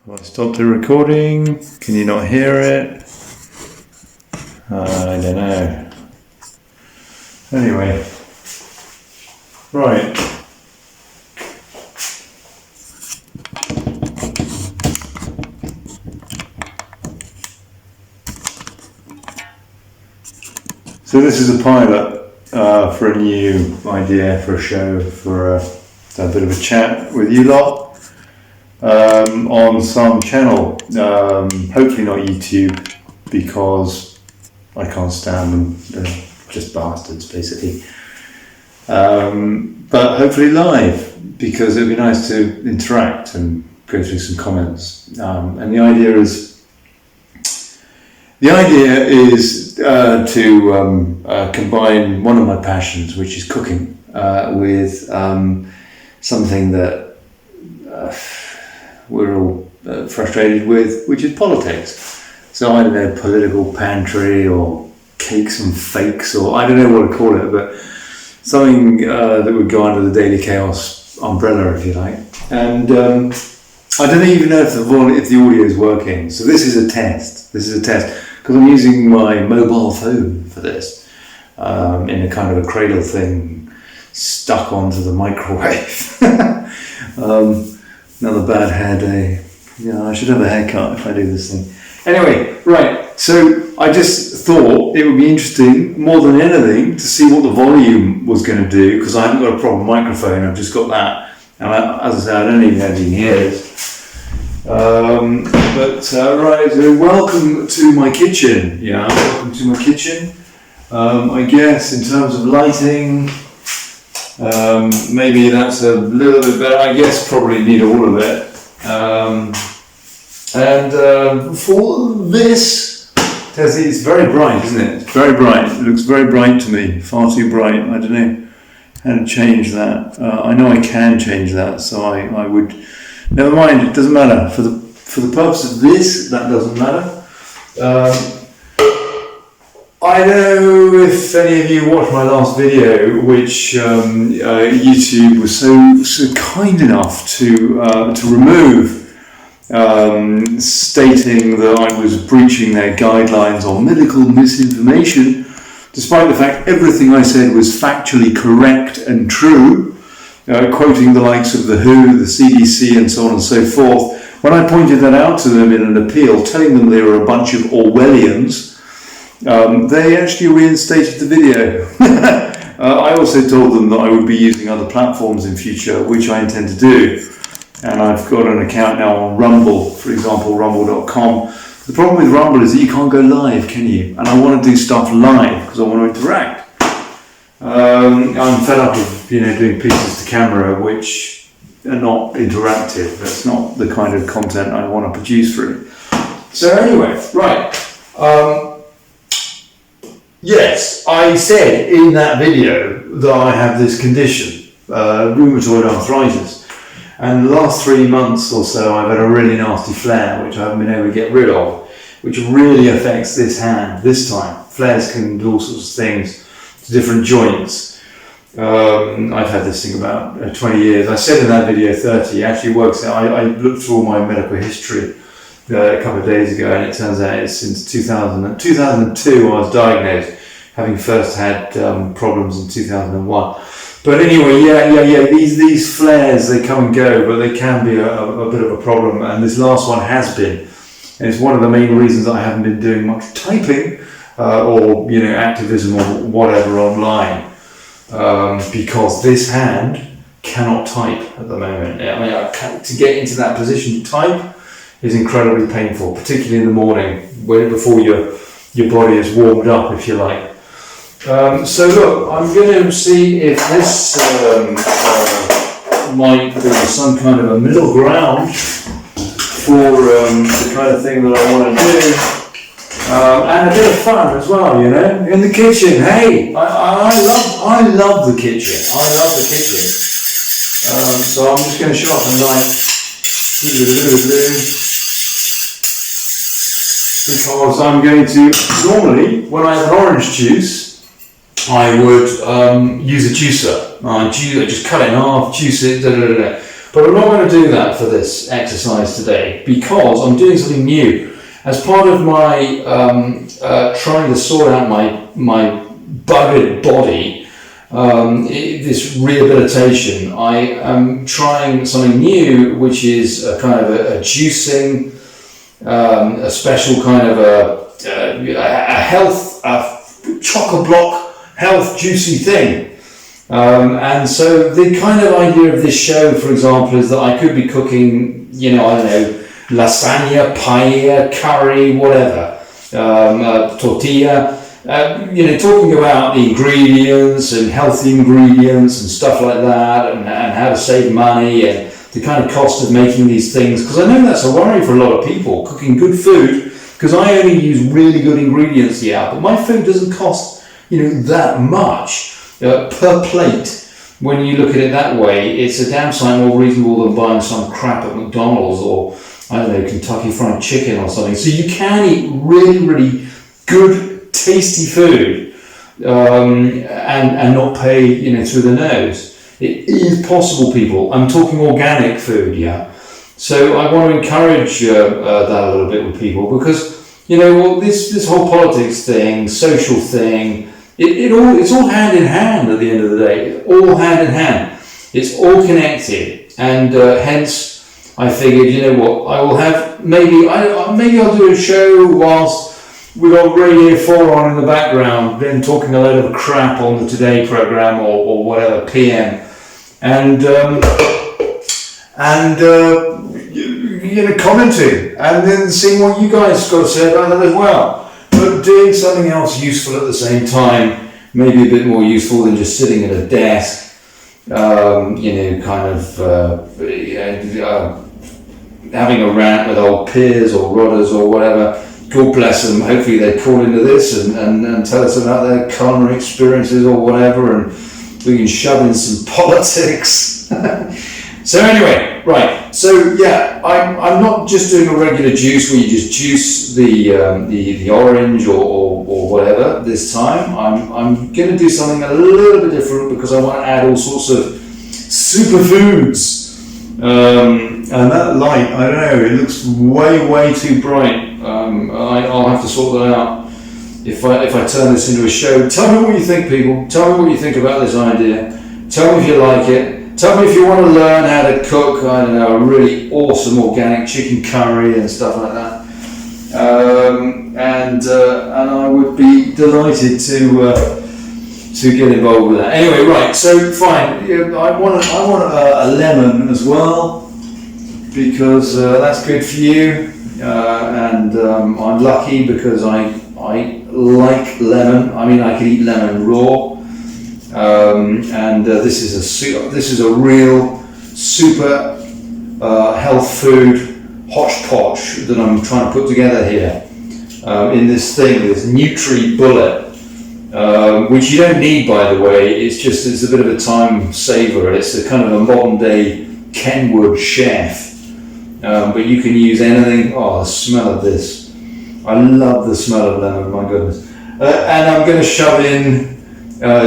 Have I stopped the recording? Can you not hear it? I don't know. Anyway, right. So this is a pilot for a new idea for a show, for a bit of a chat with you lot. On some channel, hopefully not YouTube, because I can't stand them, they're just bastards basically, but hopefully live, because it would be nice to interact and go through some comments, and the idea is to combine one of my passions, which is cooking, with something that we're all frustrated with, which is politics. So I don't know, political pantry or cakes and fakes, or I don't know what to call it, but something that would go under the Daily Chaos umbrella, if you like. And I don't even know if the audio is working. So this is a test. Because I'm using my mobile phone for this, in a kind of a cradle thing stuck onto the microwave. Another bad hair day. Yeah, I should have a haircut if I do this thing. Anyway, right, so I just thought it would be interesting, more than anything, to see what the volume was going to do, because I haven't got a proper microphone, I've just got that. And as I said, I don't even know if you can hear it. Right, so welcome to my kitchen. Yeah, welcome to my kitchen. I guess in terms of lighting, maybe that's a little bit better. I guess probably need all of it. For this, it's very bright, isn't it? It's very bright. It looks very bright to me. Far too bright. I don't know how to change that. I know I can change that, so I would. Never mind. It doesn't matter for the purpose of this. That doesn't matter. I don't know if any of you watched my last video, which YouTube was so kind enough to remove, stating that I was breaching their guidelines on medical misinformation, despite the fact everything I said was factually correct and true, quoting the likes of the WHO, the CDC, and so on and so forth. When I pointed that out to them in an appeal, telling them they were a bunch of Orwellians, they actually reinstated the video. I also told them that I would be using other platforms in future, which I intend to do. And I've got an account now on Rumble, for example, rumble.com. The problem with Rumble is that you can't go live, can you? And I want to do stuff live because I want to interact. I'm fed up of doing pieces to camera which are not interactive. That's not the kind of content I want to produce for it. So anyway, right. Yes, I said in that video that I have this condition, rheumatoid arthritis, and the last 3 months or so I've had a really nasty flare which I haven't been able to get rid of, which really affects this hand this time. Flares can do all sorts of things to different joints. I've had this thing about 20 years. I said in that video 30, it actually works out. I looked through all my medical history a couple of days ago, and it turns out it's since 2002 I was diagnosed, having first had problems in 2001. But anyway, yeah. These flares, they come and go, but they can be a bit of a problem, and this last one has been, and it's one of the main reasons I haven't been doing much typing or activism or whatever online, because this hand cannot type at the moment. I mean, to get into that position to type is incredibly painful, particularly in the morning, before your body is warmed up, if you like. So look, I'm going to see if this might be some kind of a middle ground for the kind of thing that I want to do, and a bit of fun as well, in the kitchen. Hey, I love the kitchen. I love the kitchen. So I'm just going to sharpen the knife. Because I'm going to, normally when I have an orange juice, I would use a juicer. I just cut it in half, juice it, But I'm not going to do that for this exercise today because I'm doing something new. As part of my trying to sort out my buggered body, this rehabilitation, I am trying something new, which is a kind of a juicing, a special kind of a health, chock-a-block health juicy thing. And so the kind of idea of this show, for example, is that I could be cooking, I don't know, lasagna, paella, curry, whatever, tortilla, talking about the ingredients and healthy ingredients and stuff like that, and how to save money and the kind of cost of making these things, because I know that's a worry for a lot of people, cooking good food, because I only use really good ingredients but my food doesn't cost, that much per plate. When you look at it that way, it's a damn sight more reasonable than buying some crap at McDonald's or, I don't know, Kentucky Fried Chicken or something. So you can eat really, really good, tasty food and not pay, through the nose. It is possible, people. I'm talking organic food, So I want to encourage that a little bit with people because, this whole politics thing, social thing, it's all hand in hand at the end of the day. All hand in hand. It's all connected, and hence I figured, I will have maybe I'll do a show whilst we got Radio 4 on in the background, then talking a load of crap on the Today program or whatever PM, and commenting, and then seeing what you guys got to say about that as well. But doing something else useful at the same time, maybe a bit more useful than just sitting at a desk, having a rant with old peers or rodders or whatever. God bless them. Hopefully they call into this and tell us about their culinary experiences or whatever, and we can shove in some politics. So anyway, right. So I'm not just doing a regular juice where you just juice the orange or whatever. This time I'm going to do something a little bit different because I want to add all sorts of superfoods. And that light, I don't know, it looks way too bright. I'll have to sort that out if I turn this into a show. Tell me what you think, people. Tell me what you think about this idea. Tell me if you like it. Tell me if you want to learn how to cook, I don't know, a really awesome organic chicken curry and stuff like that. And I would be delighted to get involved with that. Anyway, right, so fine. I want a lemon as well because that's good for you. And I'm lucky because I like lemon. I mean, I can eat lemon raw. This is a real super health food hodgepodge that I'm trying to put together here in this thing, this Nutri Bullet, which you don't need, by the way. It's a bit of a time saver. It's a kind of a modern day Kenwood chef, but you can use anything. Oh, the smell of this! I love the smell of lemon. My goodness! And I'm going to shove in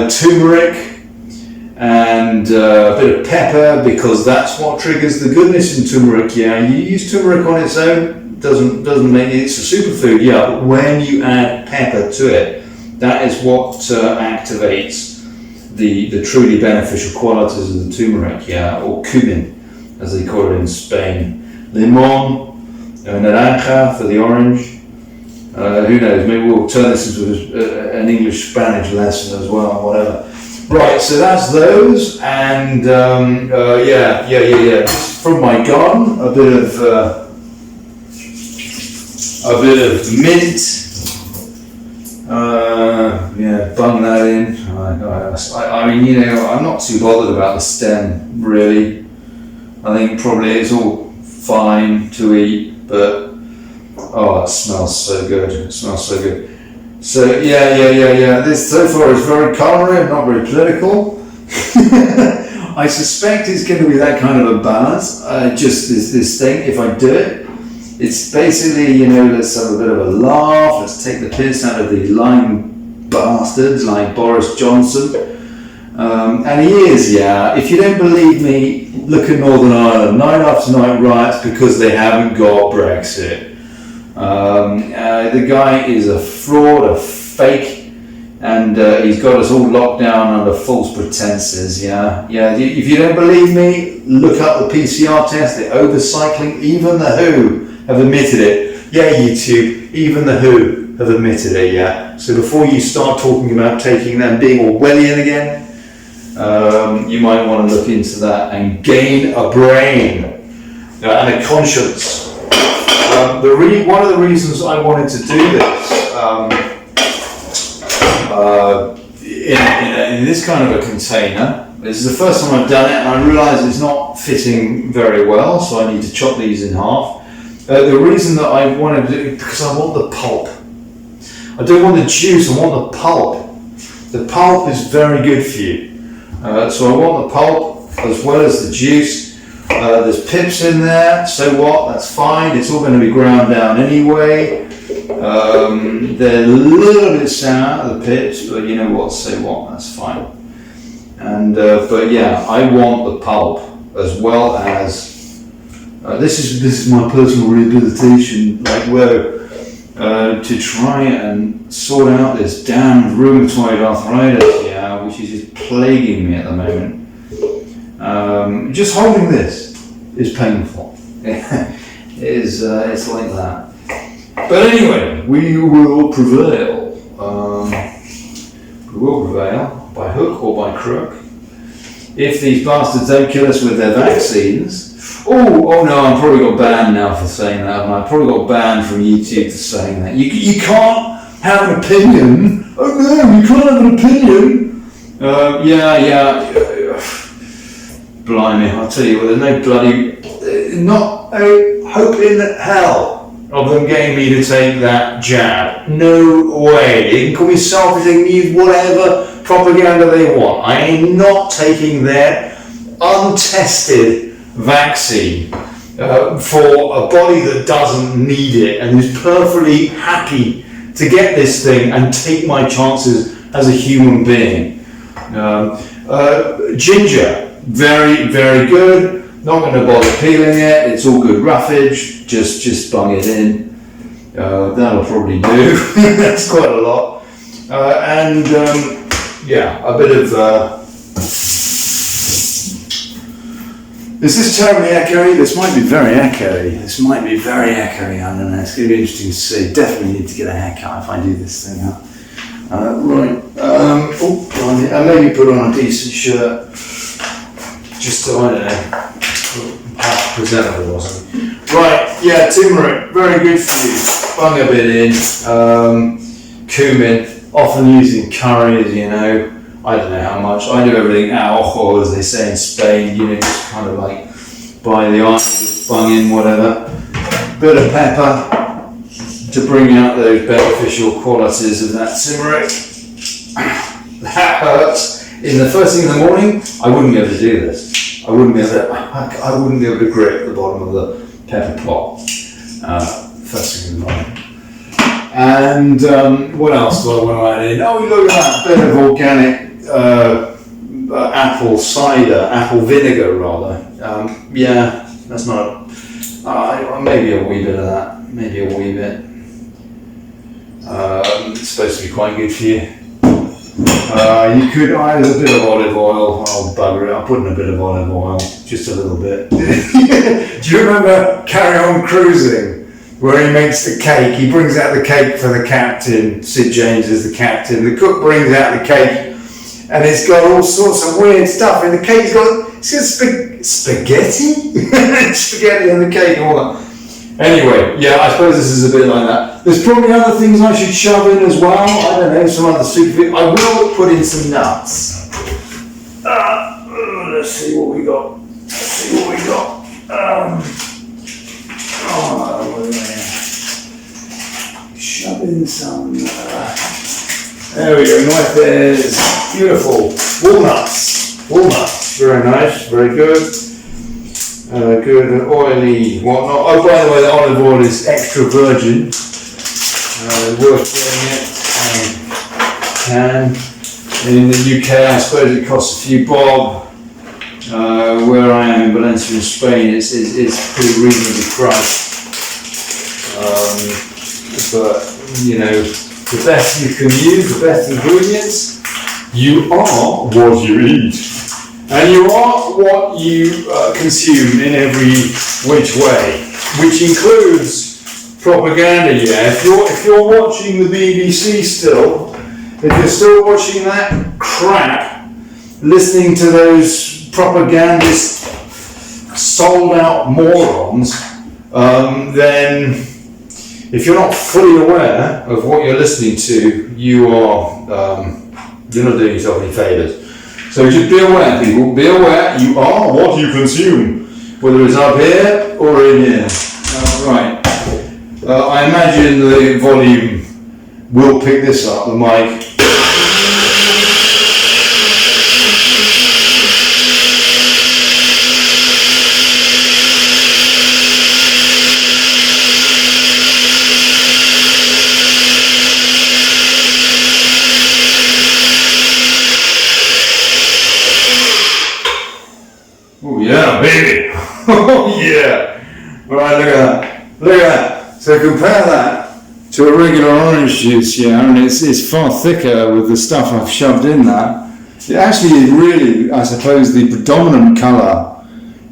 turmeric and a bit of pepper because that's what triggers the goodness in turmeric. You use turmeric on its own, doesn't make it. It's a superfood. But when you add pepper to it, that is what activates the truly beneficial qualities of the turmeric. Or cumin, as they call it in Spain. Limon, naranja for the orange. Who knows, maybe we'll turn this into an English-Spanish lesson as well, whatever. Right, so that's those, and just from my garden, a bit of mint, bung that in. I mean, I'm not too bothered about the stem, really. I think probably it's all fine to eat, but oh, it smells so good. So this so far is very culinary and not very political. I suspect it's going to be that kind of a balance. Just this thing, if I do it, it's basically, let's have a bit of a laugh. Let's take the piss out of the lying bastards like Boris Johnson. And he is, yeah. If you don't believe me, look at Northern Ireland. Night after night riots because they haven't got Brexit. The guy is a fraud, a fake, and he's got us all locked down under false pretenses, yeah. If you don't believe me, look up the PCR test, the overcycling. Even the WHO have admitted it. Yeah, YouTube, even the WHO have admitted it, yeah. So before you start talking about taking them being Orwellian again, you might want to look into that and gain a brain and a conscience. One of the reasons I wanted to do this in this kind of a container, this is the first time I've done it, and I realise it's not fitting very well, so I need to chop these in half. The reason that I wanted to do it because I want the pulp. I don't want the juice, I want the pulp. The pulp is very good for you. So I want the pulp as well as the juice. There's pips in there, so what, that's fine, it's all going to be ground down anyway. They're a little bit sour, the pips, but you know what, so what, that's fine. And but yeah, I want the pulp as well as this is my personal rehabilitation, like where to try and sort out this damn rheumatoid arthritis, yeah, which is just plaguing me at the moment. Just holding this is painful. It's like that. But anyway, we will prevail. We will prevail by hook or by crook. If these bastards don't kill us with their vaccines. Oh no, I'm probably got banned now for saying that. I probably got banned from YouTube for saying that. You can't have an opinion. Oh no, you can't have an opinion. Yeah. Blimey, I'll tell you what, there's no bloody, not a hope in hell of them getting me to take that jab. No way. They can call me selfish, they can use whatever propaganda they want. I am not taking their untested vaccine for a body that doesn't need it and who's perfectly happy to get this thing and take my chances as a human being. Ginger. Very, very good. Not going to bother peeling it. It's all good roughage. Just bung it in. That'll probably do. That's quite a lot. Yeah, a bit of. Is this terribly echoey? This might be very echoey. I don't know. It's going to be interesting to see. Definitely need to get a haircut if I do this thing. Right. And maybe put on a decent shirt. Just so I don't know, half presentable or something. Right, yeah, turmeric, very good for you. Bung a bit in, cumin, often used in curries, you know. I don't know how much. I do everything ojo, as they say in Spain, you know, just kind of like by the eye, just bung in whatever. Bit of pepper to bring out those beneficial qualities of that turmeric. That hurts. In the first thing in the morning, I wouldn't be able to do this. I wouldn't be able to grip the bottom of the pepper pot first thing in the morning. And what else do I want to add in? Oh, look at that bit of organic apple cider, apple vinegar rather. Yeah, that's not. Maybe a wee bit of that. Maybe a wee bit. It's supposed to be quite good for you. You could add a bit of olive oil. Oh bugger it, I'll put in a bit of olive oil, just a little bit. Do you remember Carry On Cruising, where he makes the cake? He brings out the cake for the captain. Sid James is the captain. The cook brings out the cake, and it's got all sorts of weird stuff in the cake. It's got spaghetti? Spaghetti in the cake and all that. Anyway, yeah, I suppose this is a bit like that. There's probably other things I should shove in as well. I don't know, some other superfood. I will put in some nuts. Let's see what we got. Shove in some. There we go. Right there's beautiful walnuts. Very nice. Very good. Good and oily, whatnot. Oh, by the way, the olive oil is extra virgin. Worth getting it. And In the UK, I suppose it costs a few bob. Where I am in Valencia in Spain, it's pretty reasonably priced. But you know, the best you can use, the best ingredients, you are what you eat. And you are what you consume in every which way, which includes propaganda. Yeah, if you're watching the BBC still, if you're still watching that crap, listening to those propagandist, sold-out morons, then if you're not fully aware of what you're listening to, you're not doing yourself any favours. So just be aware, people. Be aware. You are what you consume, whether it's up here or in here. Right. I imagine the volume will pick this up. The mic. Oh yeah, baby! Oh yeah! Alright, look at that. Look at that. So compare that to a regular orange juice, yeah, and it's far thicker with the stuff I've shoved in that. It actually is really, I suppose, the predominant colour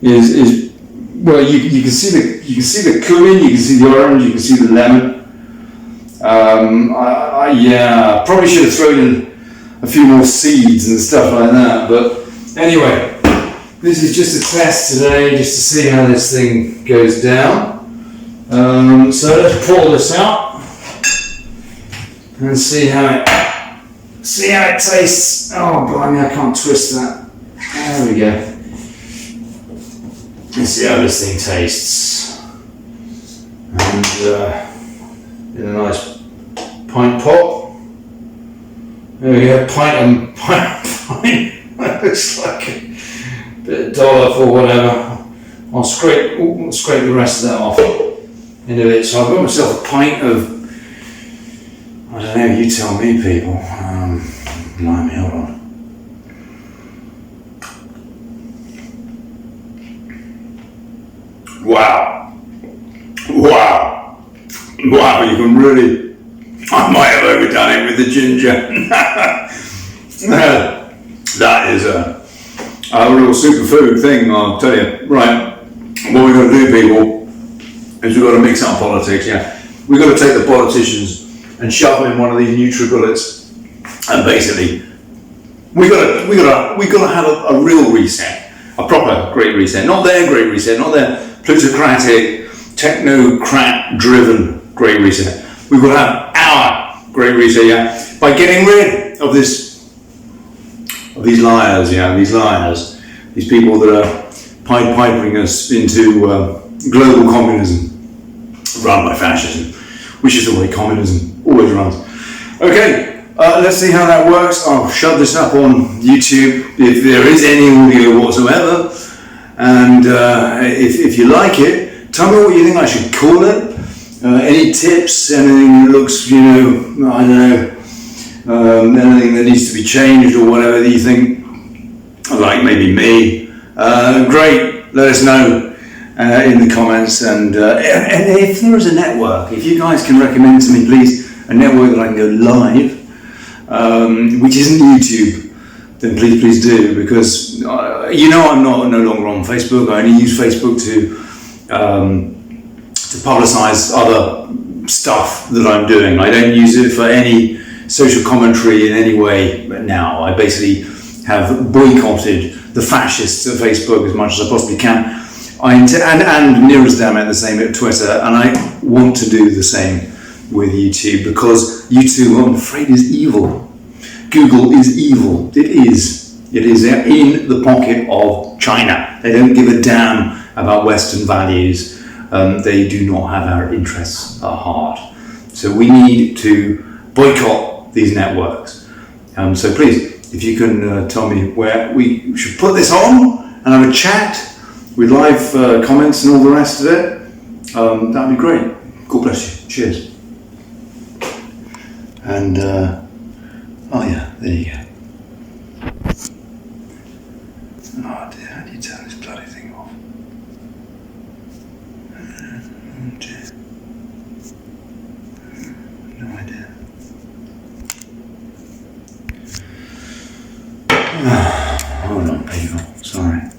is well, you can see the cumin, you can see the orange, you can see the lemon. Yeah, probably should have thrown in a few more seeds and stuff like that, but anyway. This is just a test today, just to see how this thing goes down. So let's pull this out and see how it tastes. Oh, blimey, I can't twist that. There we go. Let's see how this thing tastes. And in a nice pint pot. There we go, pint. That looks like a bit of dollop or whatever. I'll scrape the rest of that off into it. So I've got myself a pint of, I don't know, you tell me, people. Blimey, hold on. Wow, you can really, I might have overdone it with the ginger. That is a real superfood thing, I'll tell you. Right, what we've got to do, people, is we've got to mix up politics, yeah. We've got to take the politicians and shove them in one of these NutriBullets, and basically, we've got to have a real reset, a proper great reset, not their great reset, not their plutocratic, technocrat-driven great reset. We've got to have our great reset, yeah, by getting rid of these liars, these people that are Pied Piping us into global communism run by fascism, which is the way communism always runs. Okay, let's see how that works. I'll shove this up on YouTube if there is any audio whatsoever, and if you like it, tell me what you think I should call it. Any tips, anything that looks, I don't know, anything that needs to be changed or whatever that you think, like maybe me, great, let us know in the comments, and if there is a network, if you guys can recommend to me, please, a network that I can go live, which isn't YouTube, then please do, because I'm no longer on Facebook. I only use Facebook to publicize other stuff that I'm doing. I don't use it for any social commentary in any way now. I basically have boycotted the fascists at Facebook as much as I possibly can. And near as damn it the same at Twitter, and I want to do the same with YouTube, because YouTube, I'm afraid, is evil. Google is evil. It is. They're in the pocket of China. They don't give a damn about Western values. They do not have our interests at heart. So we need to boycott these networks. So please, if you can tell me where we should put this on and have a chat with live comments and all the rest of it, that'd be great. God bless you. Cheers. And, oh yeah, there you go. Oh dear, how do you turn this bloody thing off? Oh dear. No idea. Hold on, people. Sorry.